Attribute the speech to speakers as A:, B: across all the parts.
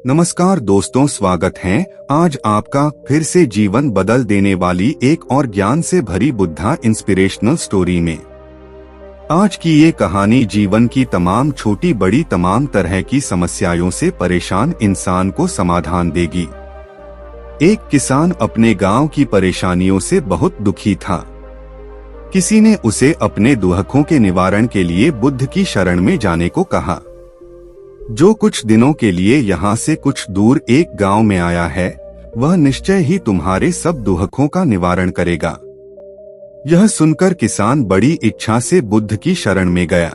A: नमस्कार दोस्तों, स्वागत है आज आपका फिर से जीवन बदल देने वाली एक और ज्ञान से भरी बुद्धा इंस्पिरेशनल स्टोरी में। आज की ये कहानी जीवन की तमाम छोटी बड़ी तमाम तरह की समस्याओं से परेशान इंसान को समाधान देगी। एक किसान अपने गांव की परेशानियों से बहुत दुखी था। किसी ने उसे अपने दुखों के निवारण के लिए बुद्ध की शरण में जाने को कहा। जो कुछ दिनों के लिए यहाँ से कुछ दूर एक गांव में आया है, वह निश्चय ही तुम्हारे सब दुखों का निवारण करेगा। यह सुनकर किसान बड़ी इच्छा से बुद्ध की शरण में गया।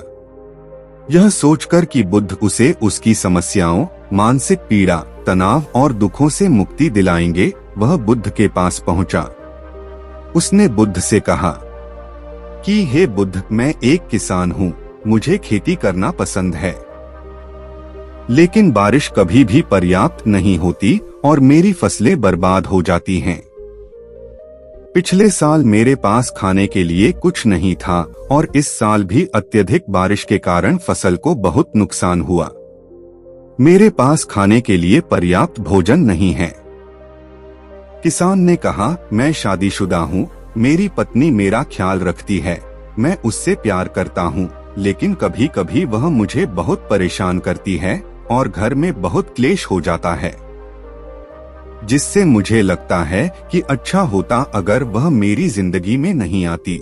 A: यह सोचकर कि बुद्ध उसे उसकी समस्याओं, मानसिक पीड़ा, तनाव और दुखों से मुक्ति दिलाएंगे, वह बुद्ध के पास पहुंचा। उसने बुद्ध से कहा कि हे बुद्ध, मैं एक किसान हूँ, मुझे खेती करना पसंद है, लेकिन बारिश कभी भी पर्याप्त नहीं होती और मेरी फसलें बर्बाद हो जाती हैं। पिछले साल मेरे पास खाने के लिए कुछ नहीं था और इस साल भी अत्यधिक बारिश के कारण फसल को बहुत नुकसान हुआ। मेरे पास खाने के लिए पर्याप्त भोजन नहीं है। किसान ने कहा, मैं शादीशुदा हूँ, मेरी पत्नी मेरा ख्याल रखती है, मैं उससे प्यार करता हूँ, लेकिन कभी कभी वह मुझे बहुत परेशान करती है और घर में बहुत क्लेश हो जाता है, जिससे मुझे लगता है कि अच्छा होता अगर वह मेरी जिंदगी में नहीं आती।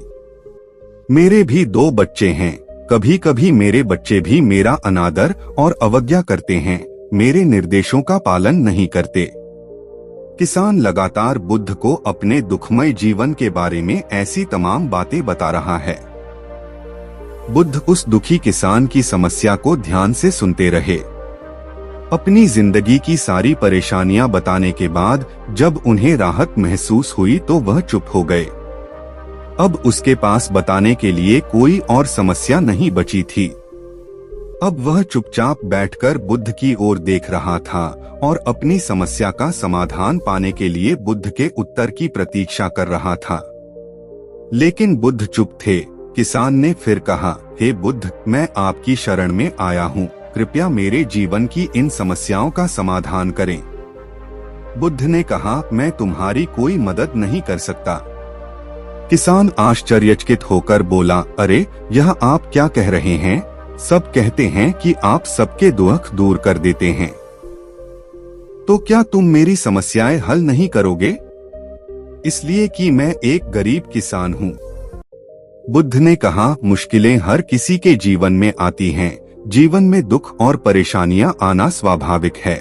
A: मेरे भी 2 बच्चे हैं, कभी कभी मेरे बच्चे भी मेरा अनादर और अवज्ञा करते हैं, मेरे निर्देशों का पालन नहीं करते। किसान लगातार बुद्ध को अपने दुखमय जीवन के बारे में ऐसी तमाम बातें बता रहा है। बुद्ध उस दुखी किसान की समस्या को ध्यान से सुनते रहे। अपनी जिंदगी की सारी परेशानियां बताने के बाद जब उन्हें राहत महसूस हुई तो वह चुप हो गए। अब उसके पास बताने के लिए कोई और समस्या नहीं बची थी। अब वह चुपचाप बैठकर बुद्ध की ओर देख रहा था और अपनी समस्या का समाधान पाने के लिए बुद्ध के उत्तर की प्रतीक्षा कर रहा था। लेकिन बुद्ध चुप थे। किसान ने फिर कहा, हे बुद्ध, मैं आपकी शरण में आया हूँ, कृपया मेरे जीवन की इन समस्याओं का समाधान करें। बुद्ध ने कहा, मैं तुम्हारी कोई मदद नहीं कर सकता। किसान आश्चर्यचकित होकर बोला, अरे, यह आप क्या कह रहे हैं? सब कहते हैं कि आप सबके दुख दूर कर देते हैं, तो क्या तुम मेरी समस्याएं हल नहीं करोगे? इसलिए कि मैं एक गरीब किसान हूँ। बुद्ध ने कहा, मुश्किलें हर किसी के जीवन में आती हैं, जीवन में दुख और परेशानियां आना स्वाभाविक है।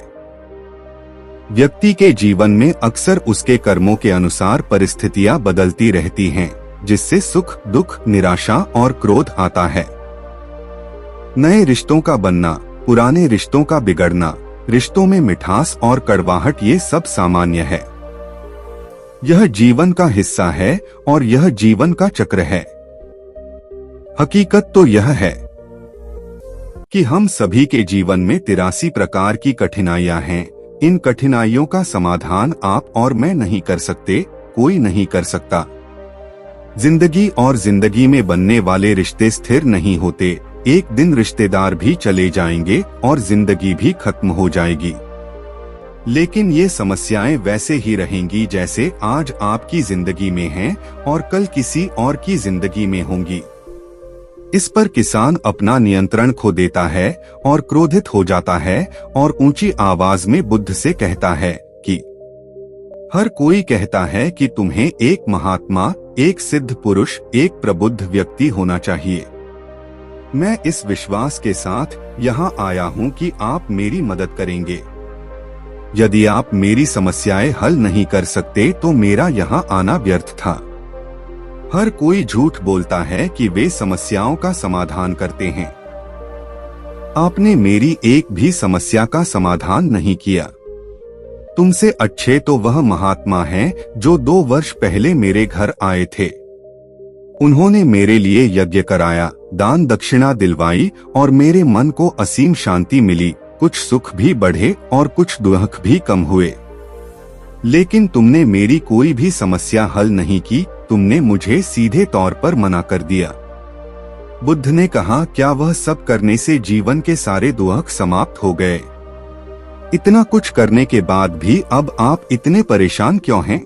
A: व्यक्ति के जीवन में अक्सर उसके कर्मों के अनुसार परिस्थितियां बदलती रहती हैं, जिससे सुख, दुख, निराशा और क्रोध आता है। नए रिश्तों का बनना, पुराने रिश्तों का बिगड़ना, रिश्तों में मिठास और कड़वाहट, ये सब सामान्य है। यह जीवन का हिस्सा है और यह जीवन का चक्र है। हकीकत तो यह है कि हम सभी के जीवन में 83 प्रकार की कठिनाइयां हैं। इन कठिनाइयों का समाधान आप और मैं नहीं कर सकते, कोई नहीं कर सकता। जिंदगी और जिंदगी में बनने वाले रिश्ते स्थिर नहीं होते। एक दिन रिश्तेदार भी चले जाएंगे और जिंदगी भी खत्म हो जाएगी। लेकिन ये समस्याएं वैसे ही रहेंगी जैसे आज आपकी जिंदगी में हैं और कल किसी और की जिंदगी में होंगी। इस पर किसान अपना नियंत्रण खो देता है और क्रोधित हो जाता है और ऊंची आवाज में बुद्ध से कहता है कि हर कोई कहता है कि तुम्हें एक महात्मा, एक सिद्ध पुरुष, एक प्रबुद्ध व्यक्ति होना चाहिए। मैं इस विश्वास के साथ यहाँ आया हूँ कि आप मेरी मदद करेंगे। यदि आप मेरी समस्याएं हल नहीं कर सकते तो मेरा यहाँ आना व्यर्थ था। हर कोई झूठ बोलता है कि वे समस्याओं का समाधान करते हैं। आपने मेरी एक भी समस्या का समाधान नहीं किया। तुमसे अच्छे तो वह महात्मा हैं जो 2 वर्ष पहले मेरे घर आए थे। उन्होंने मेरे लिए यज्ञ कराया, दान दक्षिणा दिलवाई और मेरे मन को असीम शांति मिली। कुछ सुख भी बढ़े और कुछ दुख भी कम हुए। लेकिन तुमने मेरी कोई भी समस्या हल नहीं की, तुमने मुझे सीधे तौर पर मना कर दिया। बुद्ध ने कहा, क्या वह सब करने से जीवन के सारे दुख समाप्त हो गए? इतना कुछ करने के बाद भी अब आप इतने परेशान क्यों हैं?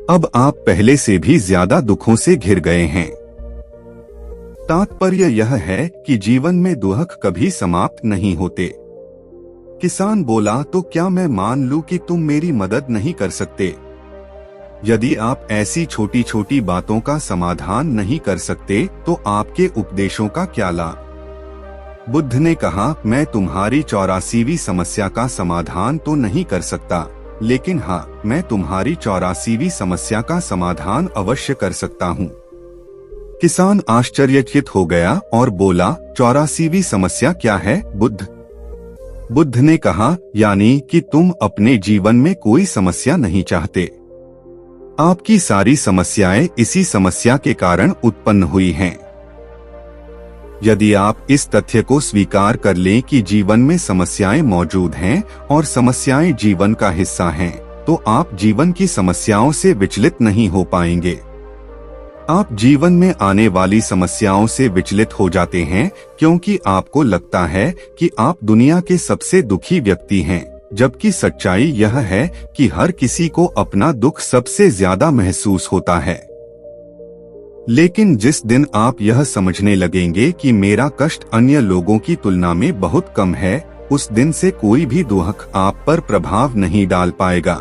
A: अब आप पहले से भी ज्यादा दुखों से घिर गए हैं। तात्पर्य यह है कि जीवन में दुख कभी समाप्त नहीं होते। किसान बोला, तो क्या मैं मान लूं कि तुम मेरी मदद नहीं कर सकते? यदि आप ऐसी छोटी छोटी बातों का समाधान नहीं कर सकते तो आपके उपदेशों का क्या लाभ? बुद्ध ने कहा, मैं तुम्हारी 84वीं समस्या का समाधान तो नहीं कर सकता, लेकिन हाँ, मैं तुम्हारी 84वीं समस्या का समाधान अवश्य कर सकता हूँ। किसान आश्चर्यचकित हो गया और बोला, 84वीं समस्या क्या है बुद्ध? बुद्ध ने कहा, यानी कि तुम अपने जीवन में कोई समस्या नहीं चाहते। आपकी सारी समस्याएं इसी समस्या के कारण उत्पन्न हुई हैं। यदि आप इस तथ्य को स्वीकार कर लें कि जीवन में समस्याएं मौजूद हैं और समस्याएं जीवन का हिस्सा हैं, तो आप जीवन की समस्याओं से विचलित नहीं हो पाएंगे। आप जीवन में आने वाली समस्याओं से विचलित हो जाते हैं क्योंकि आपको लगता है कि आप दुनिया के सबसे दुखी व्यक्ति हैं, जबकि सच्चाई यह है कि हर किसी को अपना दुख सबसे ज्यादा महसूस होता है। लेकिन जिस दिन आप यह समझने लगेंगे कि मेरा कष्ट अन्य लोगों की तुलना में बहुत कम है, उस दिन से कोई भी दुख आप पर प्रभाव नहीं डाल पाएगा।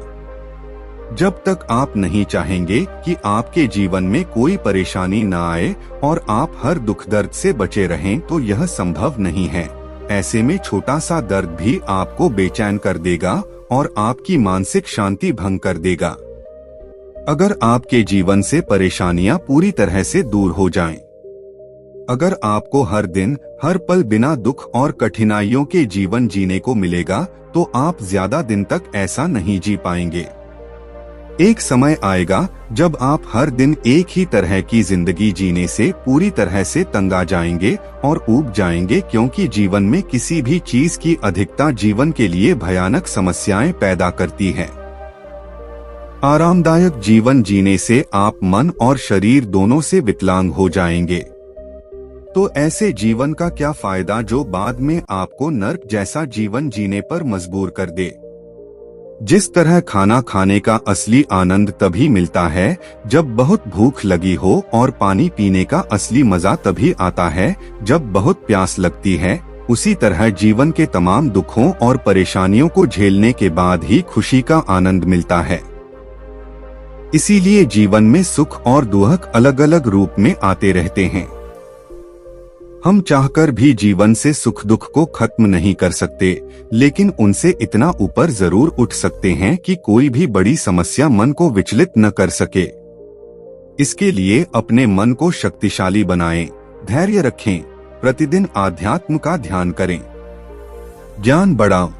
A: जब तक आप नहीं चाहेंगे कि आपके जीवन में कोई परेशानी न आए और आप हर दुख दर्द से बचे रहें, तो यह संभव नहीं है। ऐसे में छोटा सा दर्द भी आपको बेचैन कर देगा और आपकी मानसिक शांति भंग कर देगा। अगर आपके जीवन से परेशानियां पूरी तरह से दूर हो जाएं, अगर आपको हर दिन हर पल बिना दुख और कठिनाइयों के जीवन जीने को मिलेगा, तो आप ज्यादा दिन तक ऐसा नहीं जी पाएंगे। एक समय आएगा जब आप हर दिन एक ही तरह की जिंदगी जीने से पूरी तरह से तंग आ जाएंगे और ऊब जाएंगे, क्योंकि जीवन में किसी भी चीज की अधिकता जीवन के लिए भयानक समस्याएं पैदा करती है। आरामदायक जीवन जीने से आप मन और शरीर दोनों से विकलांग हो जाएंगे। तो ऐसे जीवन का क्या फायदा जो बाद में आपको नर्क जैसा जीवन जीने पर मजबूर कर दे। जिस तरह खाना खाने का असली आनंद तभी मिलता है जब बहुत भूख लगी हो और पानी पीने का असली मजा तभी आता है जब बहुत प्यास लगती है, उसी तरह जीवन के तमाम दुखों और परेशानियों को झेलने के बाद ही खुशी का आनंद मिलता है। इसीलिए जीवन में सुख और दुख अलग अलग रूप में आते रहते हैं। हम चाहकर भी जीवन से सुख दुख को खत्म नहीं कर सकते, लेकिन उनसे इतना ऊपर जरूर उठ सकते हैं कि कोई भी बड़ी समस्या मन को विचलित न कर सके। इसके लिए अपने मन को शक्तिशाली बनाएं, धैर्य रखें, प्रतिदिन आध्यात्म का ध्यान करें, ज्ञान बढ़ाओ।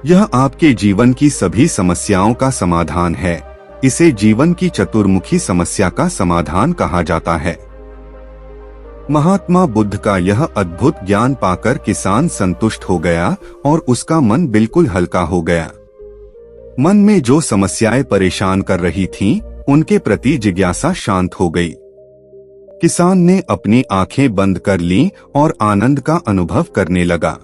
A: यह आपके जीवन की सभी समस्याओं का समाधान है। इसे जीवन की चतुर्मुखी समस्या का समाधान कहा जाता है। महात्मा बुद्ध का यह अद्भुत ज्ञान पाकर किसान संतुष्ट हो गया और उसका मन बिल्कुल हल्का हो गया। मन में जो समस्याएं परेशान कर रही थीं, उनके प्रति जिज्ञासा शांत हो गई। किसान ने अपनी आंखें बंद कर लीं और आनंद का अनुभव करने लगा।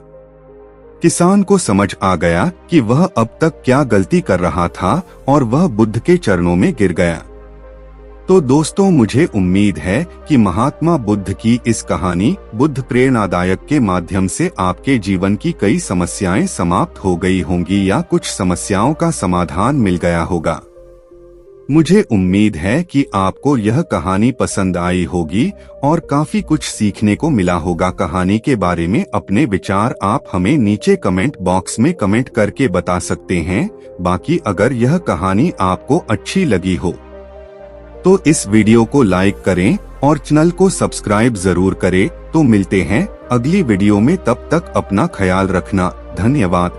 A: किसान को समझ आ गया कि वह अब तक क्या गलती कर रहा था और वह बुद्ध के चरणों में गिर गया। तो दोस्तों, मुझे उम्मीद है कि महात्मा बुद्ध की इस कहानी बुद्ध प्रेरणादायक के माध्यम से आपके जीवन की कई समस्याएं समाप्त हो गई होंगी या कुछ समस्याओं का समाधान मिल गया होगा। मुझे उम्मीद है कि आपको यह कहानी पसंद आई होगी और काफी कुछ सीखने को मिला होगा। कहानी के बारे में अपने विचार आप हमें नीचे कमेंट बॉक्स में कमेंट करके बता सकते हैं। बाकी अगर यह कहानी आपको अच्छी लगी हो तो इस वीडियो को लाइक करें और चैनल को सब्सक्राइब जरूर करें। तो मिलते हैं अगली वीडियो में, तब तक अपना ख्याल रखना। धन्यवाद।